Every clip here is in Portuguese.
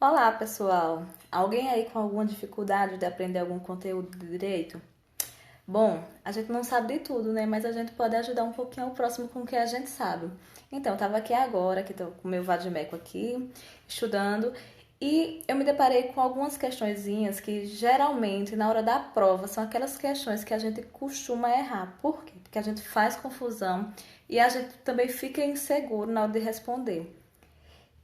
Olá, pessoal! Alguém aí com alguma dificuldade de aprender algum conteúdo de direito? Bom, a gente não sabe de tudo, né? Mas a gente pode ajudar um pouquinho o próximo com o que a gente sabe. Então, eu estava aqui agora, que estou com o meu vadimeco aqui, estudando, e eu me deparei com algumas questõezinhas que geralmente, na hora da prova, são aquelas questões que a gente costuma errar. Por quê? Porque a gente faz confusão e a gente também fica inseguro na hora de responder.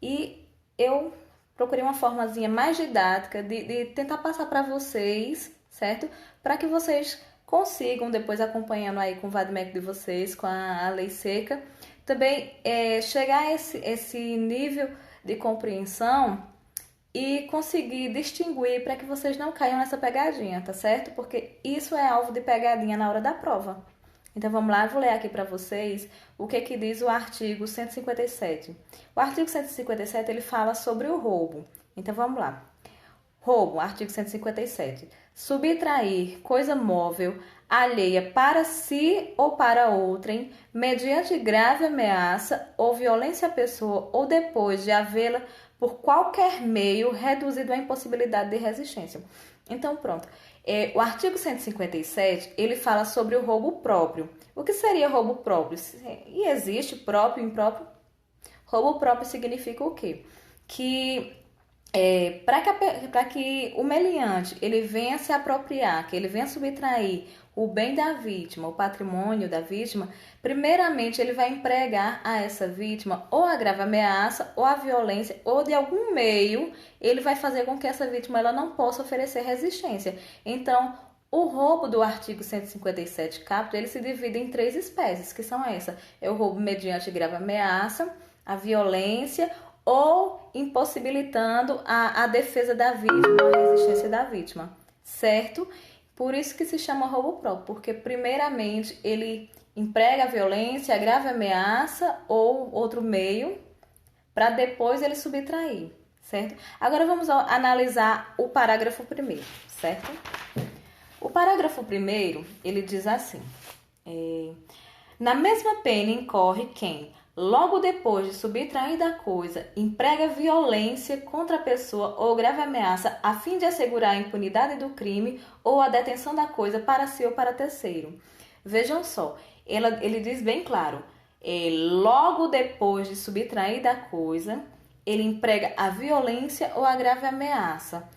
E eu procurei uma formazinha mais didática de tentar passar para vocês, certo? Para que vocês consigam, depois acompanhando aí com o Vadmec de vocês, com a lei seca, também chegar a esse nível de compreensão e conseguir distinguir para que vocês não caiam nessa pegadinha, tá certo? Porque isso é alvo de pegadinha na hora da prova. Então vamos lá, eu vou ler aqui para vocês o que diz o artigo 157. O artigo 157 ele fala sobre o roubo. Então vamos lá. Roubo, artigo 157. Subtrair coisa móvel alheia para si ou para outrem, mediante grave ameaça ou violência à pessoa ou depois de havê-la por qualquer meio reduzido à impossibilidade de resistência. Então, pronto. O artigo 157, ele fala sobre o roubo próprio. O que seria roubo próprio? E existe próprio e impróprio? Roubo próprio significa o quê? Que para que o meliante ele venha se apropriar, que ele venha subtrair o bem da vítima, o patrimônio da vítima, primeiramente ele vai empregar a essa vítima ou a grave ameaça, ou a violência, ou de algum meio, ele vai fazer com que essa vítima ela não possa oferecer resistência. Então, o roubo do artigo 157 caput, ele se divide em três espécies, que são essa: é o roubo mediante grave ameaça, a violência ou impossibilitando a defesa da vítima, a resistência da vítima, certo? Por isso que se chama roubo próprio, porque primeiramente ele emprega a violência, a grave ameaça ou outro meio, para depois ele subtrair, certo? Agora vamos analisar o parágrafo primeiro, certo? O parágrafo primeiro, ele diz assim: na mesma pena incorre quem, logo depois de subtrair da coisa, emprega violência contra a pessoa ou grave ameaça a fim de assegurar a impunidade do crime ou a detenção da coisa para si ou para terceiro. Vejam só, ele diz bem claro, logo depois de subtrair da coisa, ele emprega a violência ou a grave ameaça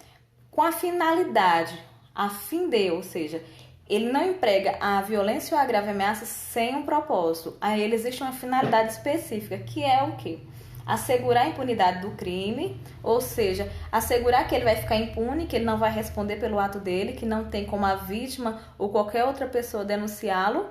com a finalidade, a fim de, ou seja, ele não emprega a violência ou a grave ameaça sem um propósito. Aí ele existe uma finalidade específica, que é o quê? Assegurar a impunidade do crime, ou seja, assegurar que ele vai ficar impune, que ele não vai responder pelo ato dele, que não tem como a vítima ou qualquer outra pessoa denunciá-lo,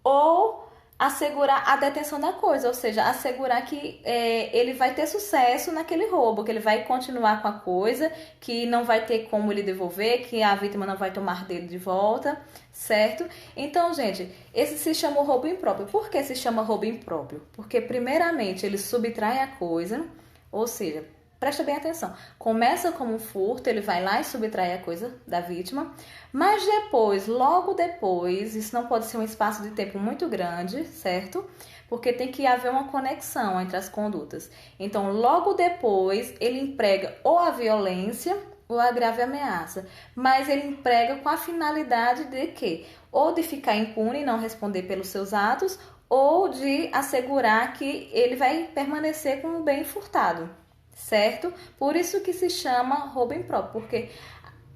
ou assegurar a detenção da coisa, ou seja, assegurar que ele vai ter sucesso naquele roubo, que ele vai continuar com a coisa, que não vai ter como ele devolver, que a vítima não vai tomar dele de volta, certo? Então, gente, esse se chama roubo impróprio. Por que se chama roubo impróprio? Porque, primeiramente, ele subtrai a coisa, ou seja, presta bem atenção. Começa como um furto, ele vai lá e subtrai a coisa da vítima, mas depois, logo depois, isso não pode ser um espaço de tempo muito grande, certo? Porque tem que haver uma conexão entre as condutas. Então, logo depois, ele emprega ou a violência ou a grave ameaça, mas ele emprega com a finalidade de quê? Ou de ficar impune e não responder pelos seus atos, ou de assegurar que ele vai permanecer com o bem furtado. Certo? Por isso que se chama roubo impróprio, porque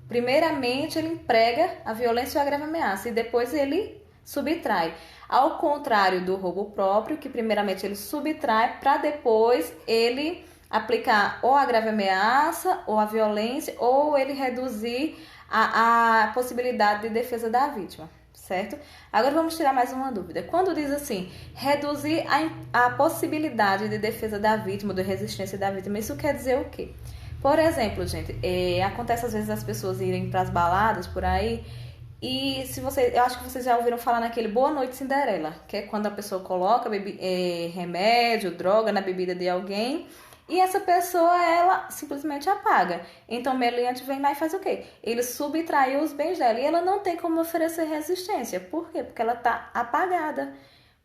primeiramente ele emprega a violência ou a grave ameaça e depois ele subtrai. Ao contrário do roubo próprio, que primeiramente ele subtrai para depois ele aplicar ou a grave ameaça ou a violência ou ele reduzir a possibilidade de defesa da vítima. Certo? Agora vamos tirar mais uma dúvida. Quando diz assim, reduzir a possibilidade de defesa da vítima, de resistência da vítima, isso quer dizer o quê? Por exemplo, gente, acontece às vezes as pessoas irem para as baladas por aí e eu acho que vocês já ouviram falar naquele Boa Noite Cinderela, que é quando a pessoa coloca remédio, droga na bebida de alguém e essa pessoa, ela simplesmente apaga. Então, o meliante vem lá e faz o quê? Ele subtraiu os bens dela e ela não tem como oferecer resistência. Por quê? Porque ela está apagada.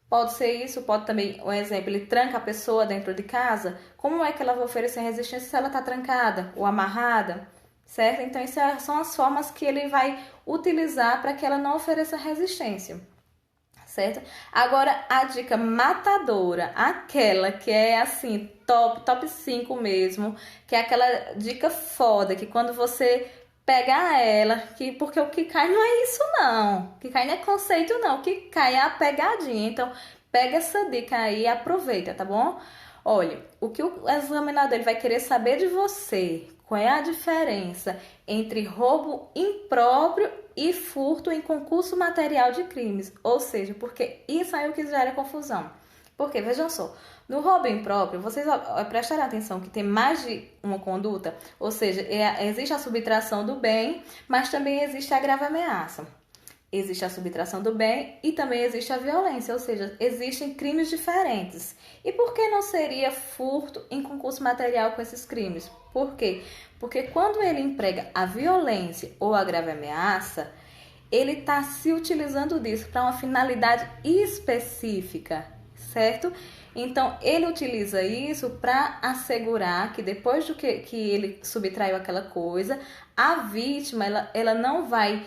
Pode ser isso, pode também, um exemplo, ele tranca a pessoa dentro de casa. Como é que ela vai oferecer resistência se ela está trancada ou amarrada, certo? Então, são as formas que ele vai utilizar para que ela não ofereça resistência, certo? Agora, a dica matadora, aquela que é assim, top 5 mesmo, que é aquela dica foda, que quando você pegar ela, porque o que cai não é isso não, o que cai não é conceito não, o que cai é a pegadinha. Então, pega essa dica aí e aproveita, tá bom? Olha, o que o examinador ele vai querer saber de você, qual é a diferença entre roubo impróprio e furto em concurso material de crimes, ou seja, porque isso aí é o que gera confusão. Porque, vejam só, no roubo impróprio, vocês prestarem atenção que tem mais de uma conduta, ou seja, existe a subtração do bem, mas também existe a grave ameaça. Existe a subtração do bem e também existe a violência, ou seja, existem crimes diferentes. E por que não seria furto em concurso material com esses crimes? Por quê? Porque quando ele emprega a violência ou a grave ameaça, ele está se utilizando disso para uma finalidade específica, certo? Então, ele utiliza isso para assegurar que depois do que ele subtraiu aquela coisa, a vítima ela não vai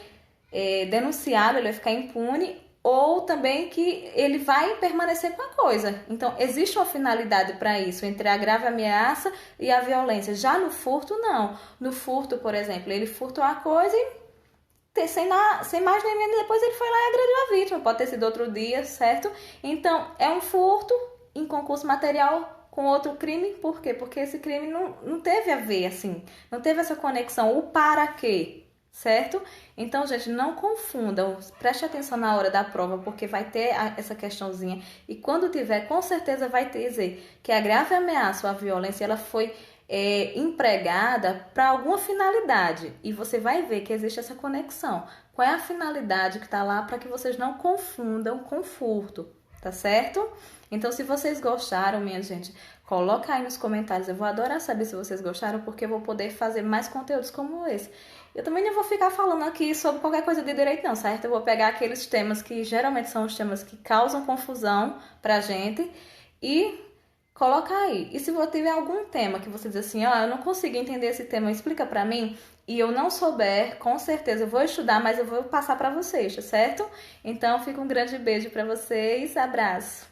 denunciado, ele vai ficar impune, ou também que ele vai permanecer com a coisa. Então, existe uma finalidade para isso, entre a grave ameaça e a violência. Já no furto, não. No furto, por exemplo, ele furtou a coisa e sem mais nem menos, depois ele foi lá e agrediu a vítima. Pode ter sido outro dia, certo? Então, é um furto em concurso material com outro crime. Por quê? Porque esse crime não teve a ver, assim, não teve essa conexão. O para quê? Certo? Então, gente, não confundam, preste atenção na hora da prova, porque vai ter essa questãozinha, e quando tiver, com certeza vai dizer que a grave ameaça ou a violência, ela foi empregada para alguma finalidade, e você vai ver que existe essa conexão. Qual é a finalidade que está lá para que vocês não confundam com furto, tá certo? Então, se vocês gostaram, minha gente, coloca aí nos comentários, eu vou adorar saber se vocês gostaram, porque eu vou poder fazer mais conteúdos como esse. Eu também não vou ficar falando aqui sobre qualquer coisa de direito não, certo? Eu vou pegar aqueles temas que geralmente são os temas que causam confusão pra gente e colocar aí. E se você tiver algum tema que você diz assim, ó, eu não consigo entender esse tema, explica pra mim, e eu não souber, com certeza eu vou estudar, mas eu vou passar pra vocês, tá certo? Então, fica um grande beijo pra vocês, abraço!